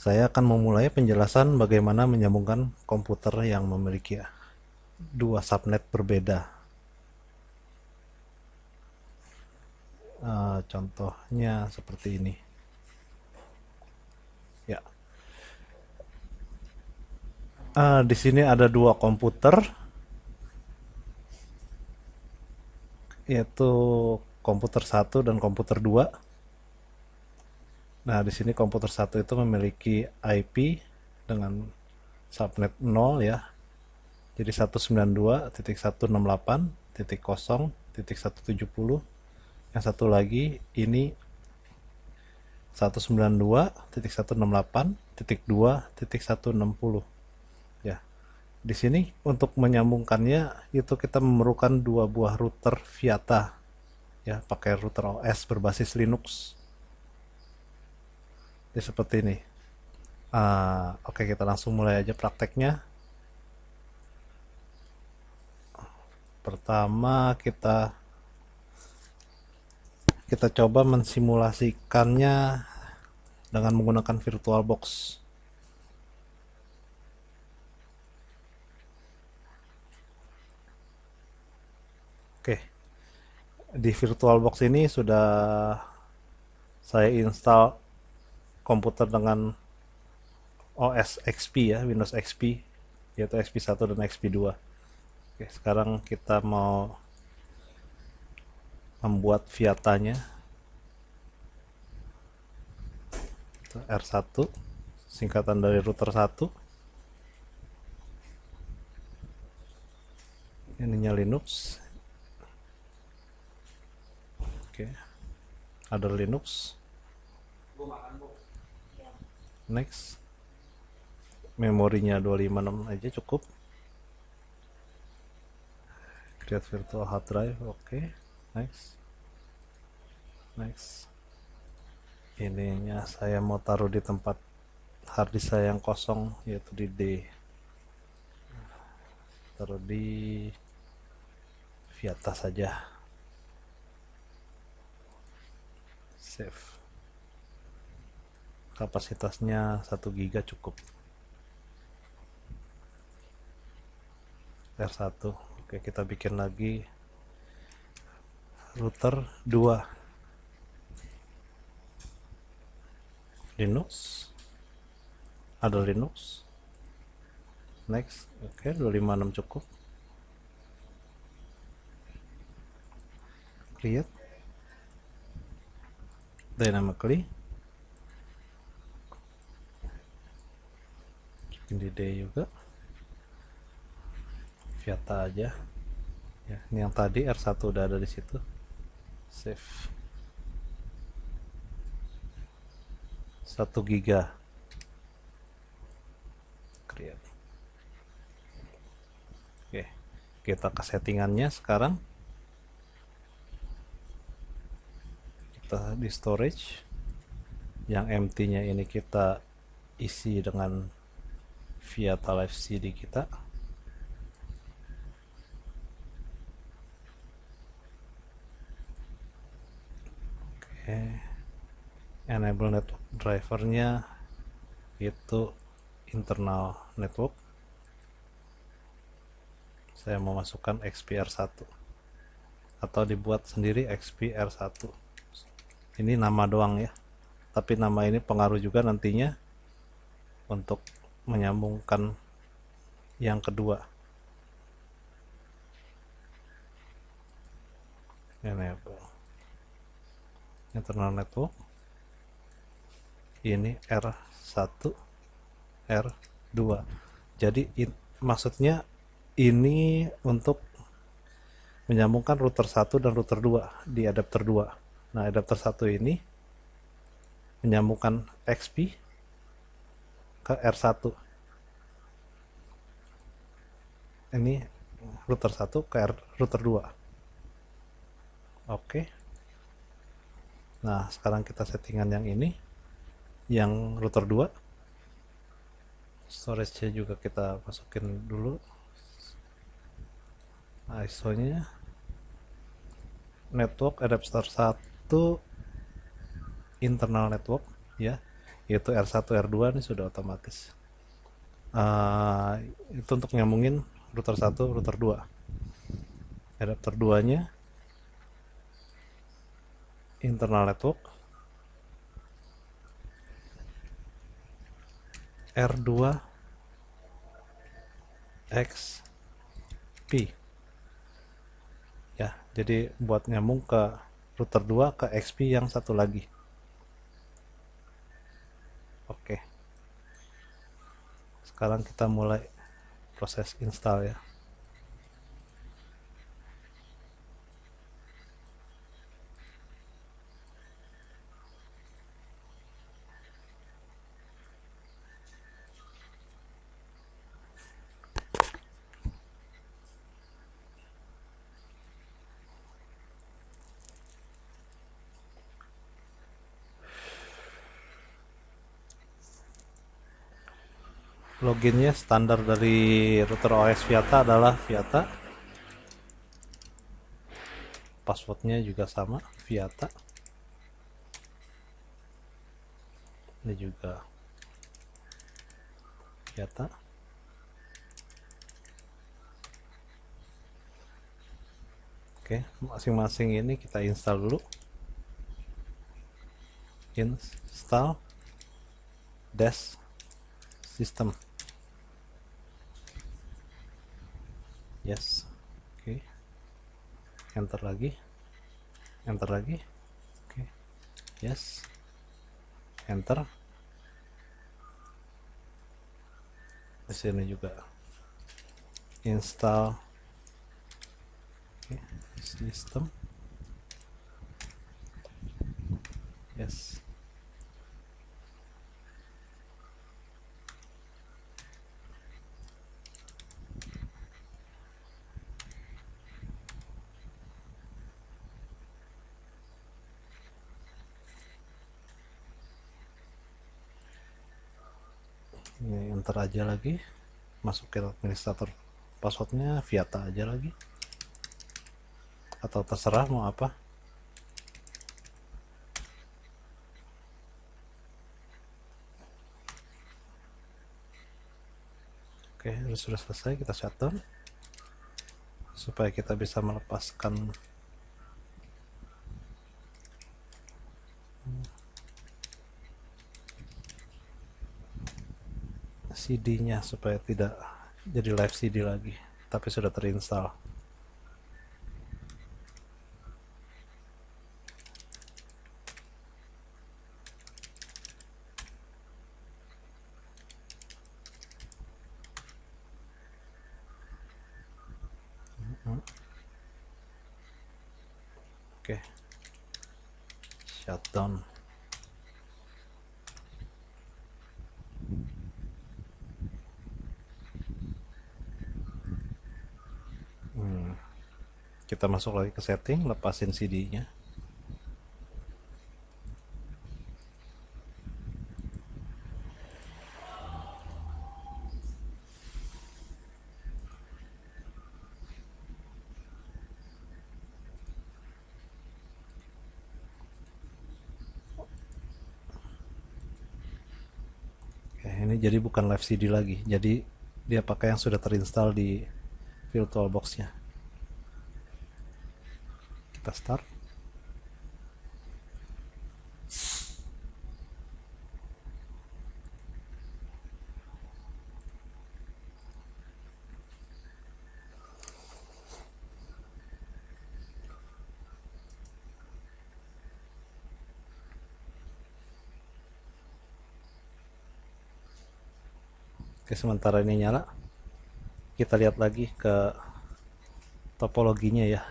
Saya akan memulai penjelasan bagaimana menyambungkan komputer yang memiliki dua subnet berbeda. Contohnya seperti ini. Ya, di sini ada dua komputer, yaitu komputer satu dan komputer 2. Nah, di sini komputer satu itu memiliki IP dengan subnet 0 ya. Jadi 192.168.0.170. Yang satu lagi ini 192.168.2.160 ya. Di sini untuk menyambungkannya itu kita memerlukan dua buah router Viata ya, pakai router OS berbasis Linux. Jadi seperti ini. Oke, kita langsung mulai aja prakteknya. Pertama kita coba mensimulasikannya dengan menggunakan VirtualBox. Oke, di VirtualBox ini sudah saya install komputer dengan OS XP ya, Windows XP, yaitu XP1 dan XP2. Oke, sekarang kita mau membuat viatanya. R1, singkatan dari router 1. Ininya Linux. Oke, ada Linux. Next. Memorinya 256 aja cukup. Create virtual hard drive. Oke, next. Next. Ininya saya mau taruh di tempat harddisk saya yang kosong, yaitu di D. Taruh di Viata saja. Save. Kapasitasnya 1 GB cukup. R1. Oke, kita bikin lagi router 2. Linux. Ada Linux. Next. Oke, 256 cukup. Create. Dynamically. Bikin di D juga. Viata aja. Ya, ini yang tadi R1 udah ada di situ. Save. 1 giga. Create. Oke, kita ke settingannya sekarang. Kita di storage. Yang empty-nya ini kita isi dengan Viata Live CD kita. Oke. Enable network drivernya itu internal network. Saya mau masukkan XPR1 atau dibuat sendiri XPR1. Ini nama doang ya, tapi nama ini pengaruh juga nantinya untuk menyambungkan yang kedua. Enable internal network. Ini R1, R2. Jadi maksudnya ini untuk menyambungkan router 1 dan router 2 di adapter 2. Nah, adapter 1 ini menyambungkan XP ke R1. Ini router 1 ke router 2. Oke. Nah, sekarang kita settingan yang ini. Yang router 2. Storage-nya juga kita masukin dulu. ISO-nya. Network adapter 1 internal network ya. yaitu R1 R2 ini sudah otomatis. Itu untuk nyambungin router 1 router 2. Adapter 2 nya internal network R2 XP ya, jadi buat nyambung ke router 2 ke XP yang satu lagi. Oke, sekarang kita mulai proses install ya. Loginnya standar dari router OS Viata adalah Viata. Passwordnya juga sama, Viata. Ini juga Viata. Oke, masing-masing ini kita install dulu. Install dash system. Yes. Oke. Enter lagi. Enter lagi. Oke. Yes. Enter. Di sini juga install system. Yes. Ini enter aja lagi, masukin administrator, passwordnya Viata aja lagi, atau terserah mau apa. Oke, ini sudah selesai, kita shutdown supaya kita bisa melepaskan CD-nya supaya tidak jadi live CD lagi, tapi sudah terinstall. Oke, shutdown. Kita masuk lagi ke setting, lepasin CD-nya. Oke, ini jadi bukan live CD lagi, jadi dia pakai yang sudah terinstall di VirtualBox-nya. Kita start. Oke, sementara ini nyala, kita lihat lagi ke topologinya ya.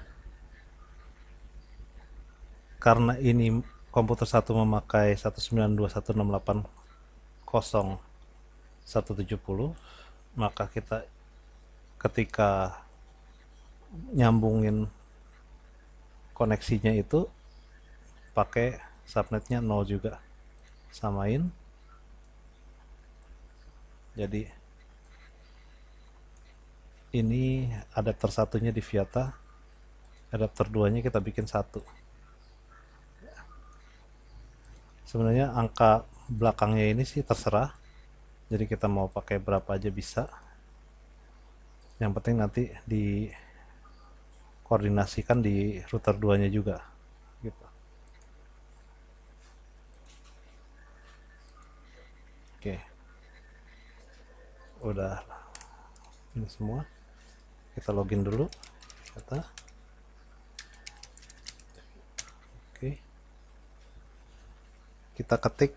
Karena ini komputer satu memakai 192.168.0.170, maka kita ketika nyambungin koneksinya itu pakai subnetnya 0 juga, samain. Jadi ini adapter satunya di Viata, adapter 2 nya kita bikin 1. Sebenarnya angka belakangnya ini sih terserah, jadi kita mau pakai berapa aja bisa, yang penting nanti di koordinasikan di router 2 nya juga gitu. Oke, udah ini semua, kita login dulu data. Oke, kita ketik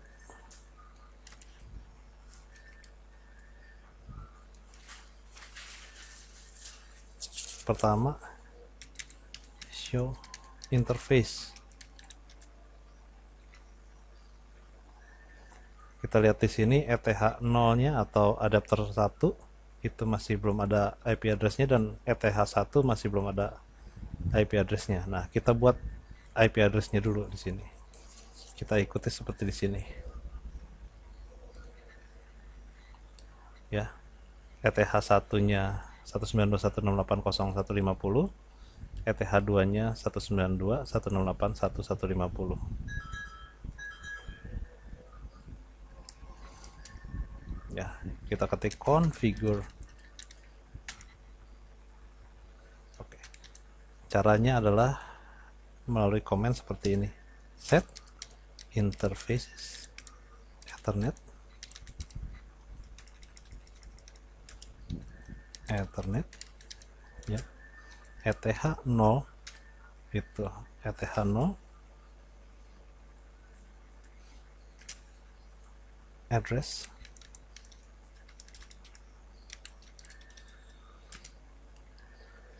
pertama show interface. Kita lihat di sini ETH 0-nya atau adapter 1 itu masih belum ada IP address-nya, dan ETH 1 masih belum ada IP address-nya. Nah, kita buat IP address-nya dulu di sini. Kita ikuti seperti di sini. Ya. ETH 1-nya 192.168.0150, ETH 2-nya 192.168.1150. Ya, kita ketik configure. Oke. Caranya adalah melalui komen seperti ini. Set interfaces Ethernet ya. ETH 0 itu ETH 0 address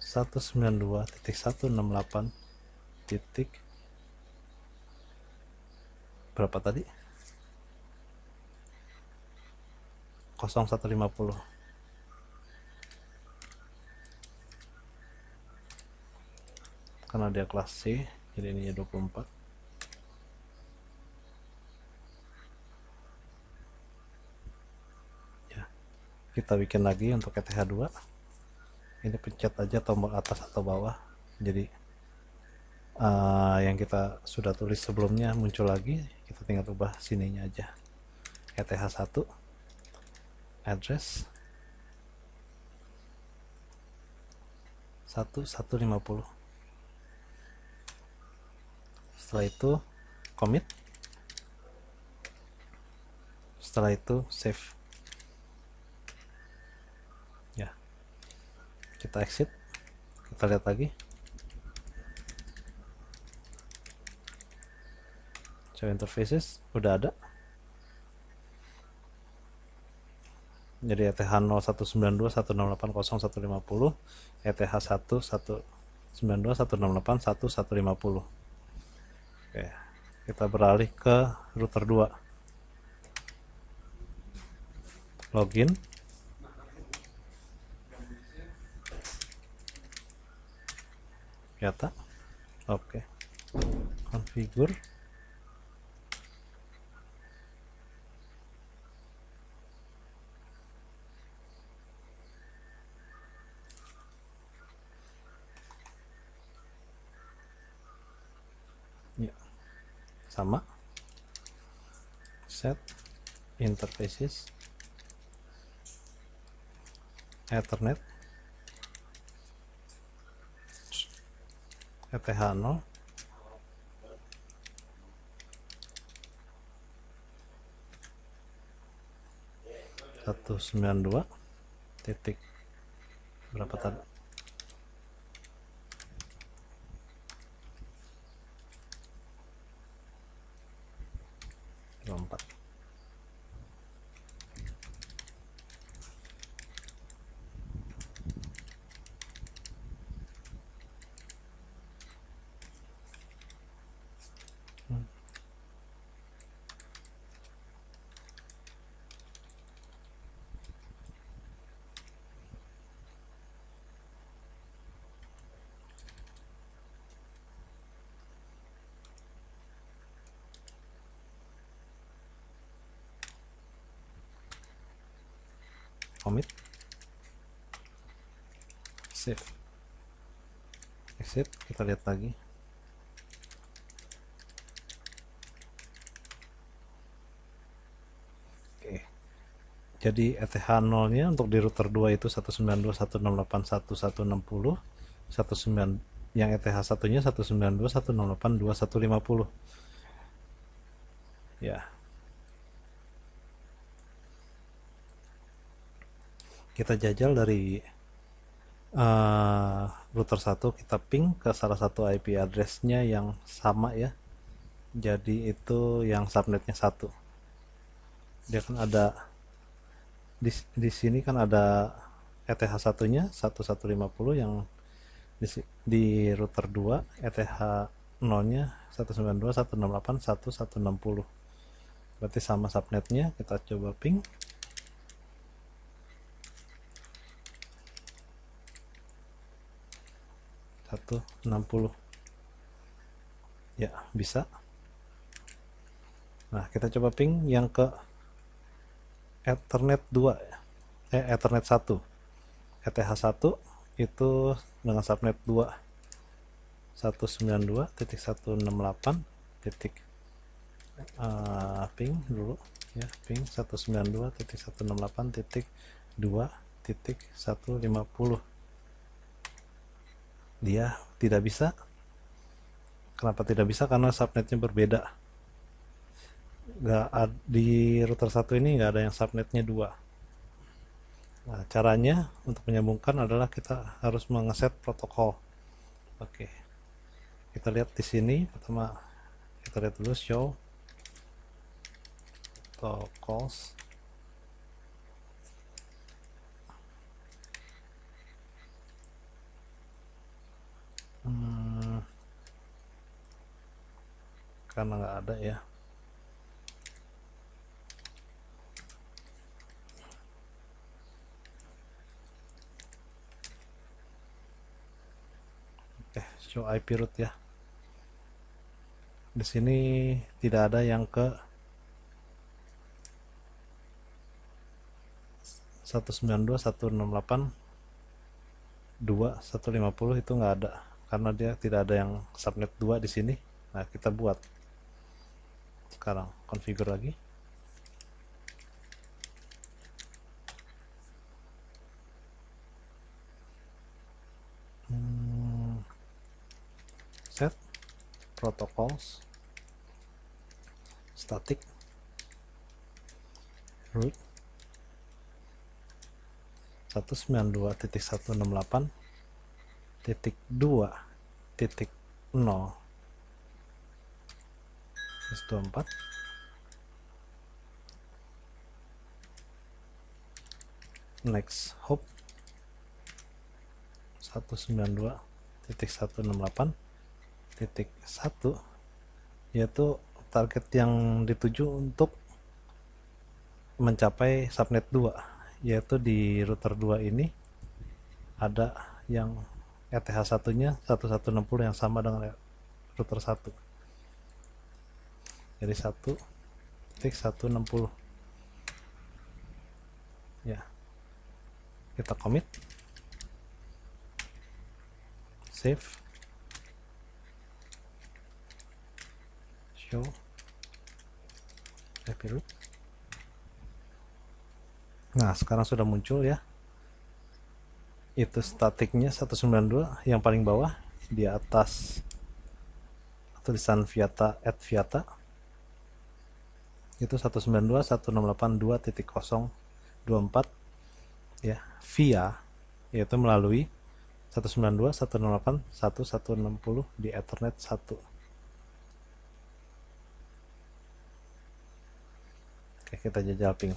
192.168. Berapa tadi? 0150. Karena dia kelas C, jadi ini 24. Ya, kita bikin lagi untuk ETH 2. Ini pencet aja tombol atas atau bawah, jadi yang kita sudah tulis sebelumnya muncul lagi, kita tinggal ubah sininya aja. ETH 1 address 1150. Setelah itu commit, setelah itu save. Ya, kita exit, kita lihat lagi, show interfaces udah ada. Jadi ETH 0 192.168.0150, ETH 1 192.168.1150. Oke, kita beralih ke router 2. Login. Data. Oke. Configure. Ya. Sama. Set interfaces Ethernet ETH 0 192 titik berapa tadi, 24. Commit, save, exit, kita lihat lagi. Jadi ETH 0 nya untuk di router 2 itu 192.168.1.160, 19 yang ETH satunya 192.168.2.150 ya. Kita jajal dari router 1, kita ping ke salah satu IP address-nya yang sama ya. Jadi itu yang subnetnya 1. Dia kan ada di sini kan ada ETH satunya 1150 yang di router 2 ETH 0 nya 192.168.1.160, berarti sama subnetnya. Kita coba ping 160 ya, bisa. Nah, kita coba ping yang ke Ethernet 2 Ethernet 1 ETH 1 itu dengan subnet 2 192.168 titik ping dulu ya, ping 192.168.2.150. dia tidak bisa. Kenapa tidak bisa? Karena subnetnya berbeda. Di router 1 ini nggak ada yang subnetnya 2. Nah, caranya untuk menyambungkan adalah kita harus mengeset protokol. Oke, kita lihat di sini. Pertama kita lihat dulu show protocols. Karena nggak ada ya. Show IP root ya. Di sini tidak ada yang ke 192.168.2.150 itu nggak ada, karena dia tidak ada yang subnet 2 di sini. Nah, kita buat sekarang, configure lagi. Set protocols static root 192.168.2.0/24 next hop 192.168.1, yaitu target yang dituju untuk mencapai subnet 2, yaitu di router 2 ini ada yang ETH satunya 1160 yang sama dengan router 1. Jadi 1.160 ya. Kita commit, save, show IP root. Nah, sekarang sudah muncul ya. Itu statiknya 192 yang paling bawah, di atas tulisan Viata @Viata itu 192.168.2.024 ya, via, yaitu melalui 192.168.1.160 di Ethernet 1. Oke, kita jajal ping.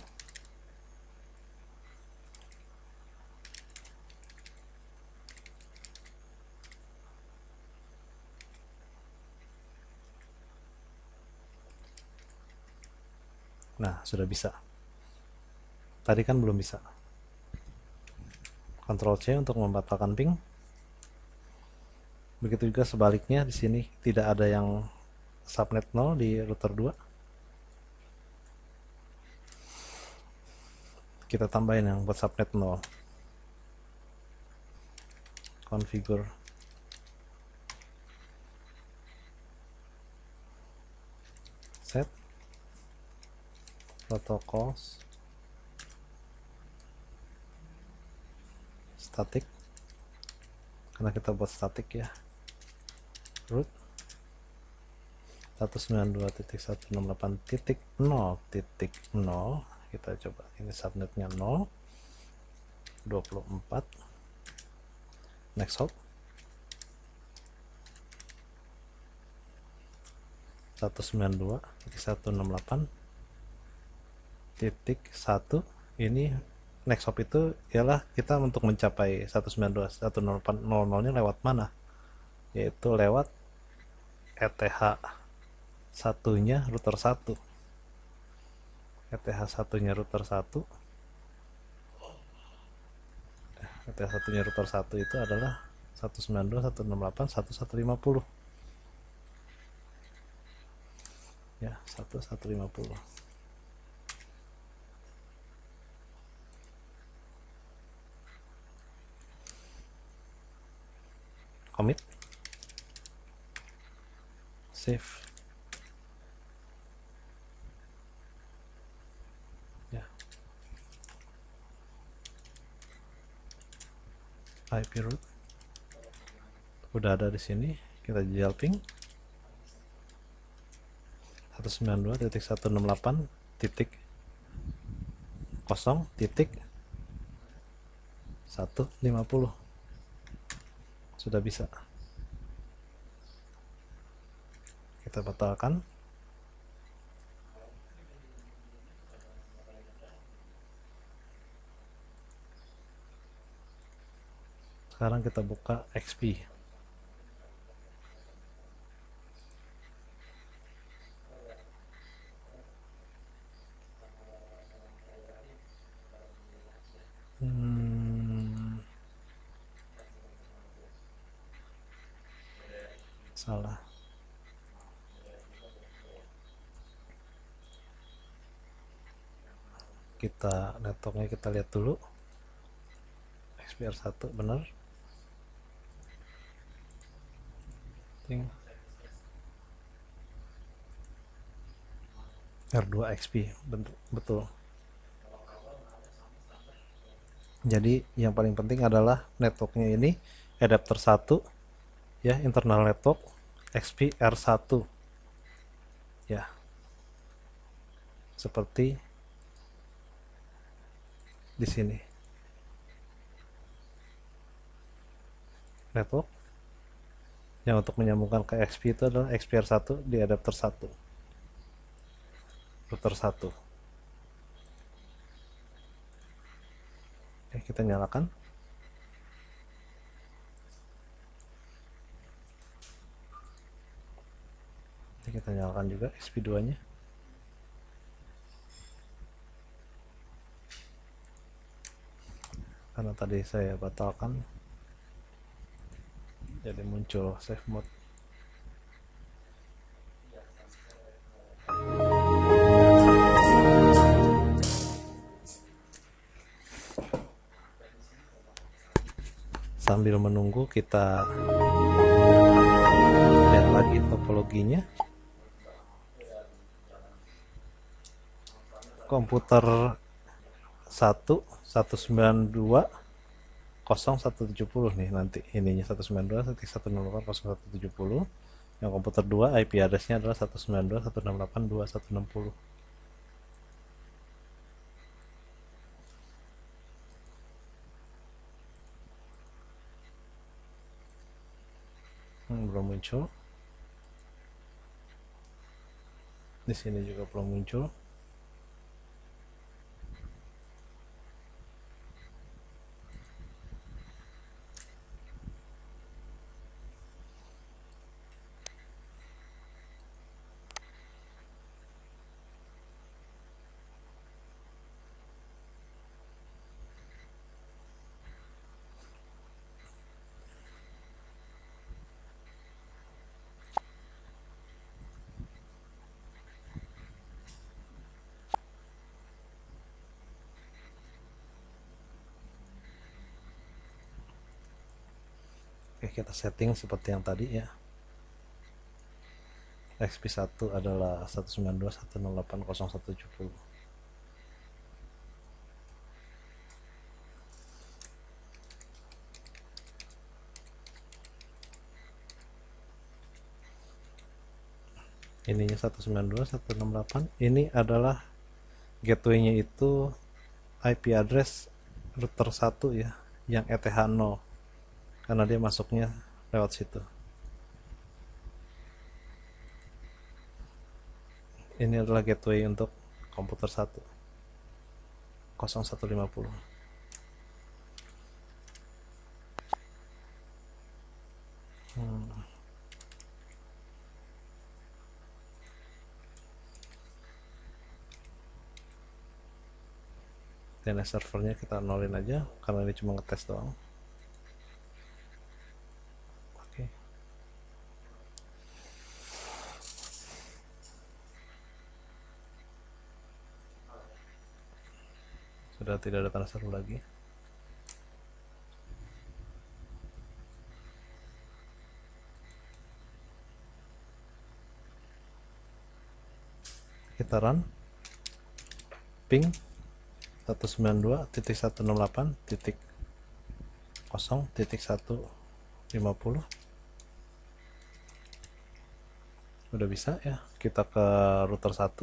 Nah, sudah bisa. Tadi kan belum bisa. Ctrl C untuk membatalkan ping. Begitu juga sebaliknya, di sini tidak ada yang subnet 0 di router 2. Kita tambahin yang buat subnet 0. Configure set protocols static karena kita buat static ya. Root 192.168.0.0, kita coba ini subnetnya 0 24. Next hop 192.168.1. Ini next hop itu ialah kita untuk mencapai 192.168.00 nya lewat mana, yaitu lewat ETH satunya router 1. ETH satunya router 1 ETH satunya router 1 itu adalah 192.168.1.150 ya, 1.150. Commit, save ya. IP root udah ada di sini, kita jual ping 192.168.0.150 sudah bisa. Kita batalkan. Sekarang kita buka XP. Salah. Kita networknya kita lihat dulu. XPR1 benar. R2XP betul. Jadi yang paling penting adalah networknya ini adapter 1 ya, internal network XPR1 ya, seperti di sini. Network yang untuk menyambungkan ke XP itu adalah XPR1 di adapter 1 router 1. Oke, kita nyalakan. Kita nyalakan juga SP2 nya. Karena tadi saya batalkan, jadi muncul save mode. Sambil menunggu kita lihat lagi topologinya. Komputer 192.170 nih nanti ininya 192.168.0170. Yang komputer 2 IP address-nya adalah 192.168.2.160. Belum muncul. Di sini juga belum muncul. Oke, kita setting seperti yang tadi ya. XP1 adalah 192.168.0170. ininya 192.168. Ini adalah gateway-nya itu IP address router 1 ya, yang ETH0, karena dia masuknya lewat situ. Ini adalah gateway untuk komputer 1 0150. DNS servernya kita nolin aja karena ini cuma ngetes doang. Oke. Sudah tidak ada tanda seru lagi. Kita run ping 192.168.0.150. Udah bisa ya, kita ke router 1.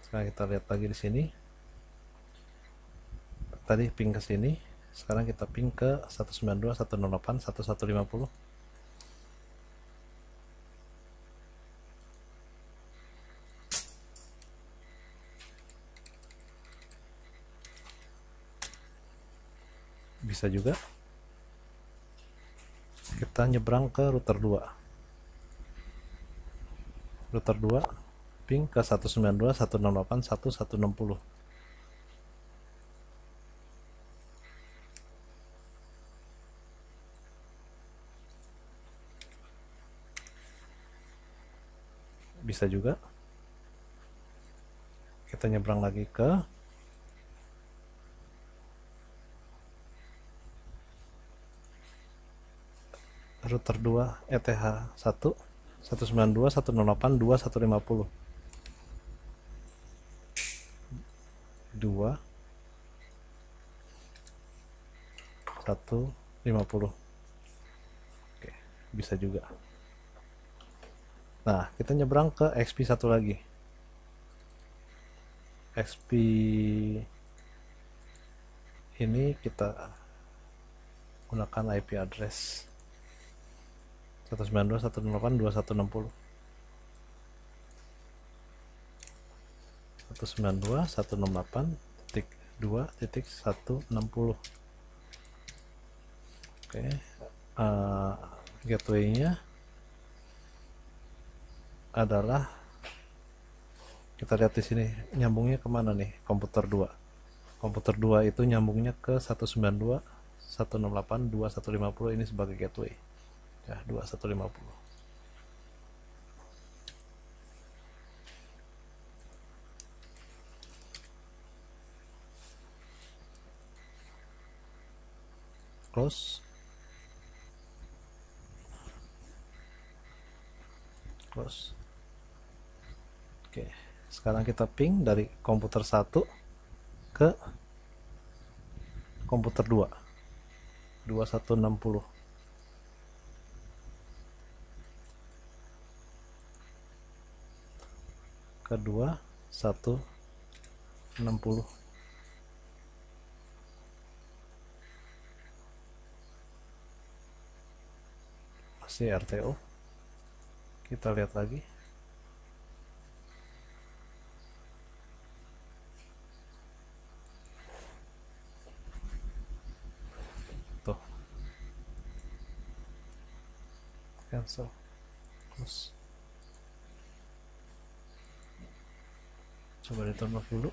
Sekarang kita lihat lagi di sini. Tadi ping ke sini, sekarang kita ping ke 192.168.1.150. Bisa juga kita nyebrang ke router 2. Router 2 ping ke 192.168.1.160. Bisa juga kita nyebrang lagi ke router 2 ETH1 192.168.2.150. 2.150. Oke, bisa juga. Nah, kita nyebrang ke XP satu lagi. XP ini kita gunakan IP address 192.168.2.160. 192.168.2.160. Oke, gateway-nya adalah, kita lihat di sini nyambungnya kemana nih, komputer 2. Komputer 2 itu nyambungnya ke 192.168.2.150. Ini sebagai gateway ya, 2.150. Close. Oke, sekarang kita ping dari komputer 1 ke komputer 2 2160. Ke 2160. Masih RTO. Kita lihat lagi. Tuh. Cancel. Close. Coba di turn off dulu.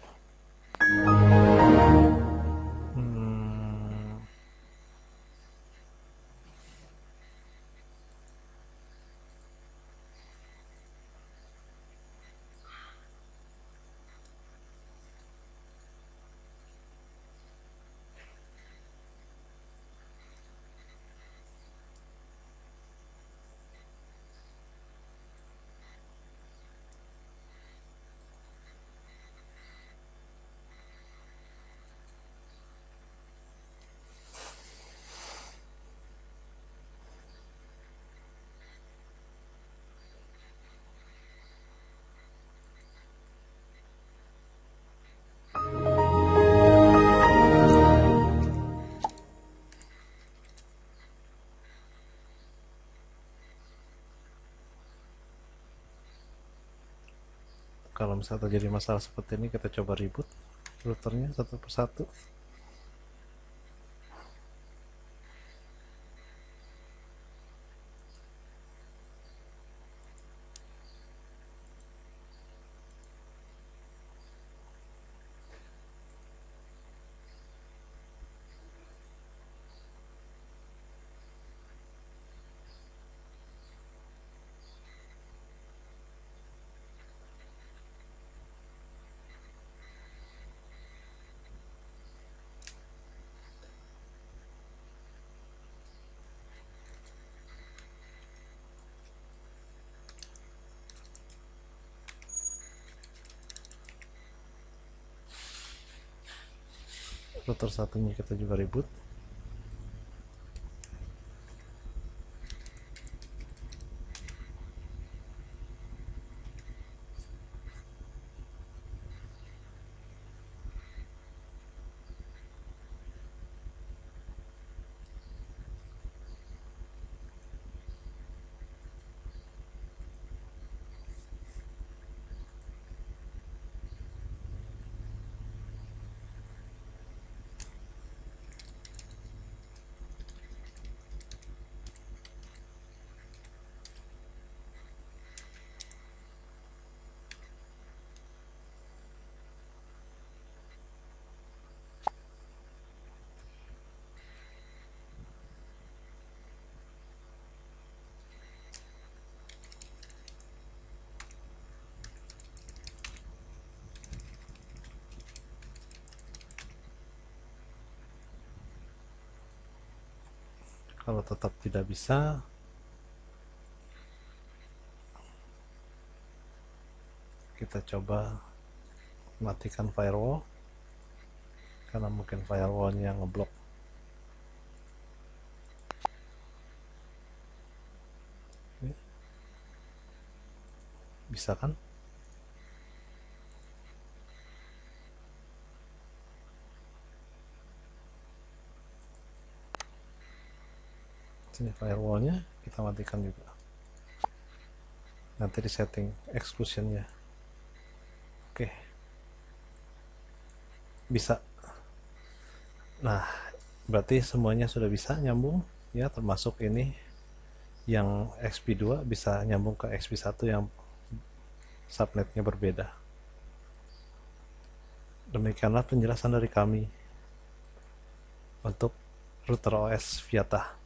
Kalau misalnya terjadi masalah seperti ini, kita coba reboot routernya satu persatu. Router satunya kita juga reboot. Kalau tetap tidak bisa, kita coba matikan firewall, karena mungkin firewallnya ngeblok. Bisa kan? Sini firewallnya kita matikan juga. Nanti di setting exclusionnya. Oke, bisa. Nah, berarti semuanya sudah bisa nyambung ya, termasuk ini yang XP2 bisa nyambung ke XP1 yang subnetnya berbeda. Demikianlah penjelasan dari kami untuk router OS Viata.